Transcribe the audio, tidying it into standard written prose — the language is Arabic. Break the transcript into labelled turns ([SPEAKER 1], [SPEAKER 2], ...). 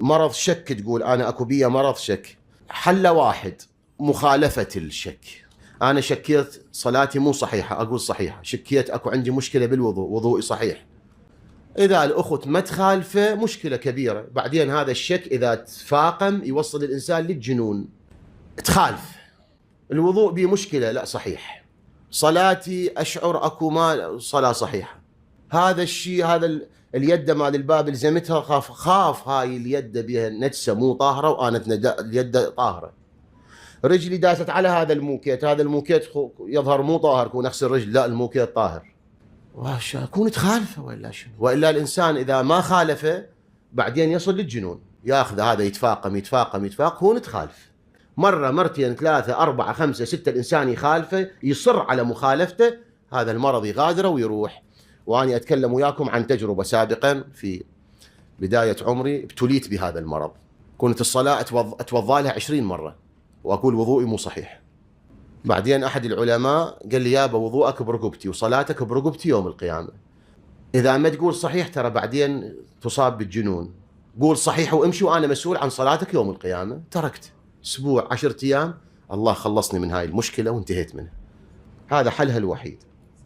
[SPEAKER 1] مرض شك، تقول أنا أكو بيا مرض شك. حل واحد، مخالفة الشك. أنا شكيت صلاتي مو صحيحة، أقول صحيحة. شكيت أكو عندي مشكلة بالوضوء، وضوئي صحيح. إذا الأخت ما تخالفه مشكلة كبيرة. بعدين هذا الشك إذا تفاقم يوصل الإنسان للجنون. تخالف الوضوء بي مشكلة، لا صحيح. صلاتي أشعر أكو ما صلاة صحيحة. هذا الشيء، هذا اليد مال الباب لزمتها، خاف هاي اليد بها نجسة مو طاهرة، وأنا اليد طاهرة. رجلي داست على هذا الموكيت، هذا الموكيت يظهر مو طاهر، كون أغسل رجل، لا الموكيت طاهر. أكون تخالفه ولا شنو؟ وإلا الإنسان إذا ما خالفه بعدين يصل للجنون، ياخذ هذا يتفاقم يتفاقم يتفاقم، هو نتخالف. مرة مرتين ثلاثة أربعة خمسة ستة الإنسان يخالفه، يصر على مخالفته، هذا المرض يغادره ويروح. وأنا أتكلم وياكم عن تجربة سابقا في بداية عمري، ابتليت بهذا المرض. كنت الصلاة أتوضى لها 20 مرة وأقول وضوئي مو صحيح. بعدين أحد العلماء قال لي يابا وضوءك برقبتي وصلاتك برقبتي يوم القيامة. إذا ما تقول صحيح ترى بعدين تصاب بالجنون. قول صحيح وامشي، وأنا مسؤول عن صلاتك يوم القيامة. تركت أسبوع 10 أيام، الله خلصني من هاي المشكلة وانتهيت منها. هذا حلها الوحيد.